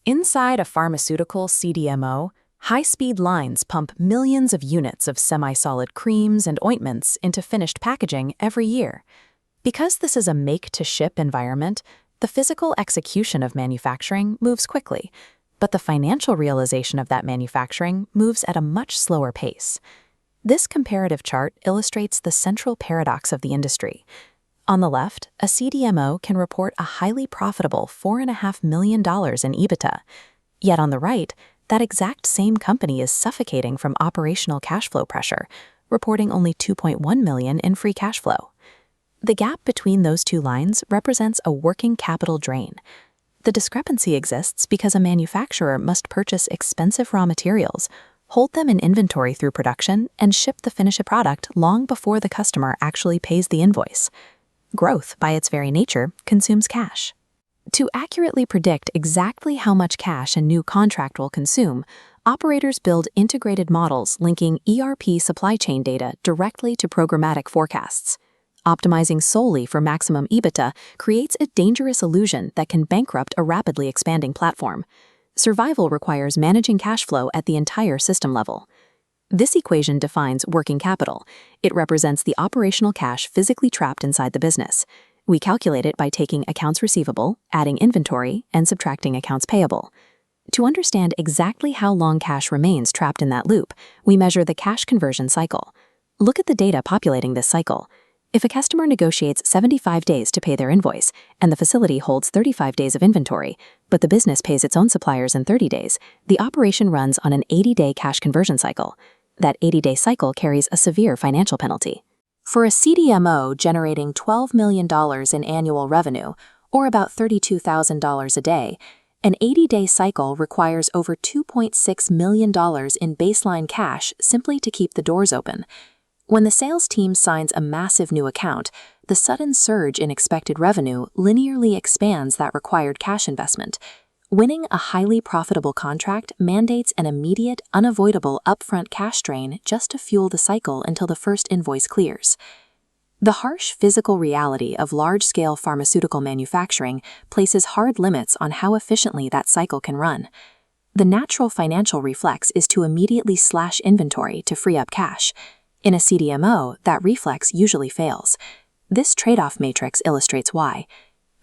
Inside a pharmaceutical CDMO, high-speed lines pump millions of units of semi-solid creams and ointments into finished packaging every year. Because this is a make-to-ship environment, the physical execution of manufacturing moves quickly, but the financial realization of that manufacturing moves at a much slower pace. This comparative chart illustrates the central paradox of the industry. On the left, a CDMO can report a highly profitable $4.5 million in EBITDA. Yet on the right, that exact same company is suffocating from operational cash flow pressure, reporting only $2.1 million in free cash flow. The gap between those two lines represents a working capital drain. The discrepancy exists because a manufacturer must purchase expensive raw materials, hold them in inventory through production, and ship the finished product long before the customer actually pays the invoice. Growth, by its very nature, consumes cash. To accurately predict exactly how much cash a new contract will consume, operators build integrated models linking ERP supply chain data directly to programmatic forecasts. Optimizing solely for maximum EBITDA creates a dangerous illusion that can bankrupt a rapidly expanding platform. Survival requires managing cash flow at the entire system level. This equation defines working capital. It represents the operational cash physically trapped inside the business. We calculate it by taking accounts receivable, adding inventory, and subtracting accounts payable. To understand exactly how long cash remains trapped in that loop, we measure the cash conversion cycle. Look at the data populating this cycle. If a customer negotiates 75 days to pay their invoice, and the facility holds 35 days of inventory, but the business pays its own suppliers in 30 days, the operation runs on an 80-day cash conversion cycle. That 80-day cycle carries a severe financial penalty. For a CDMO generating $12 million in annual revenue, or about $32,000 a day, an 80-day cycle requires over $2.6 million in baseline cash simply to keep the doors open. When the sales team signs a massive new account, the sudden surge in expected revenue linearly expands that required cash investment. Winning a highly profitable contract mandates an immediate, unavoidable upfront cash drain just to fuel the cycle until the first invoice clears. The harsh physical reality of large-scale pharmaceutical manufacturing places hard limits on how efficiently that cycle can run. The natural financial reflex is to immediately slash inventory to free up cash. In a CDMO, that reflex usually fails. This trade-off matrix illustrates why.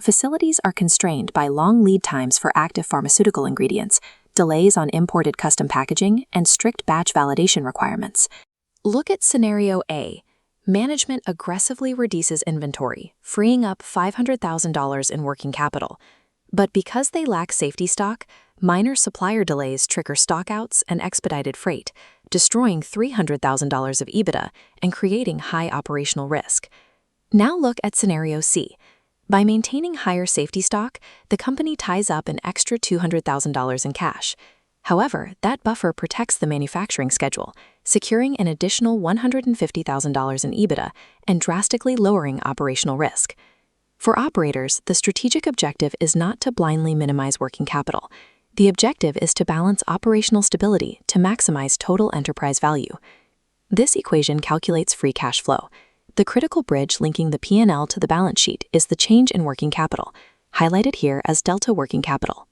Facilities are constrained by long lead times for active pharmaceutical ingredients, delays on imported custom packaging, and strict batch validation requirements. Look at Scenario A. Management aggressively reduces inventory, freeing up $500,000 in working capital. But because they lack safety stock, minor supplier delays trigger stockouts and expedited freight, destroying $300,000 of EBITDA and creating high operational risk. Now look at Scenario C. By maintaining higher safety stock, the company ties up an extra $200,000 in cash. However, that buffer protects the manufacturing schedule, securing an additional $150,000 in EBITDA and drastically lowering operational risk. For operators, the strategic objective is not to blindly minimize working capital. The objective is to balance operational stability to maximize total enterprise value. This equation calculates free cash flow. The critical bridge linking the P&L to the balance sheet is the change in working capital, highlighted here as delta working capital.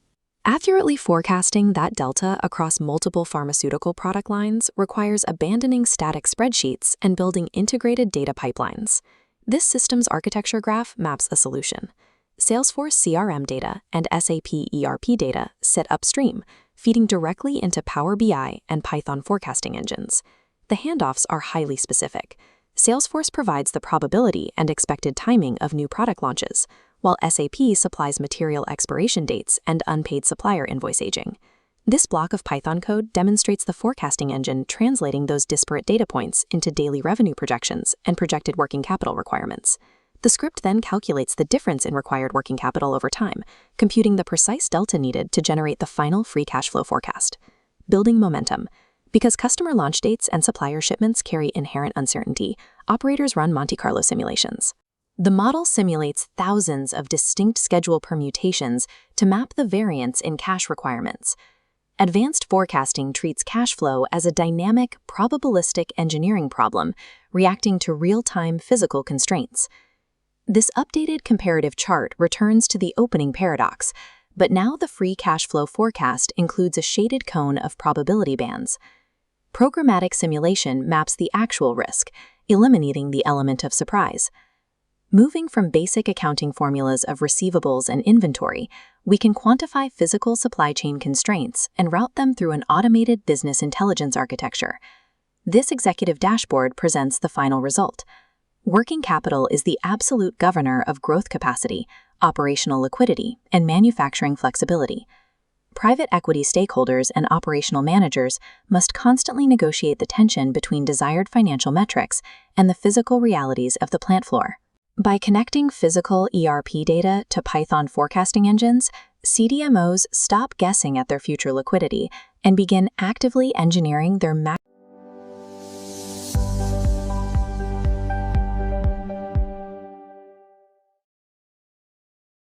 Accurately forecasting that delta across multiple pharmaceutical product lines requires abandoning static spreadsheets and building integrated data pipelines. This systems architecture graph maps a solution. Salesforce CRM data and SAP ERP data sit upstream, feeding directly into Power BI and Python forecasting engines. The handoffs are highly specific. Salesforce provides the probability and expected timing of new product launches, while SAP supplies material expiration dates and unpaid supplier invoice aging. This block of Python code demonstrates the forecasting engine translating those disparate data points into daily revenue projections and projected working capital requirements. The script then calculates the difference in required working capital over time, computing the precise delta needed to generate the final free cash flow forecast. Building momentum. Because customer launch dates and supplier shipments carry inherent uncertainty, operators run Monte Carlo simulations. The model simulates thousands of distinct schedule permutations to map the variance in cash requirements. Advanced forecasting treats cash flow as a dynamic, probabilistic engineering problem, reacting to real-time physical constraints. This updated comparative chart returns to the opening paradox. but now the free cash flow forecast includes a shaded cone of probability bands. Programmatic simulation maps the actual risk, eliminating the element of surprise. Moving from basic accounting formulas of receivables and inventory, we can quantify physical supply chain constraints and route them through an automated business intelligence architecture. This executive dashboard presents the final result. Working capital is the absolute governor of growth capacity, operational liquidity, and manufacturing flexibility. Private equity stakeholders and operational managers must constantly negotiate the tension between desired financial metrics and the physical realities of the plant floor. By connecting physical ERP data to Python forecasting engines, CDMOs stop guessing at their future liquidity and begin actively engineering their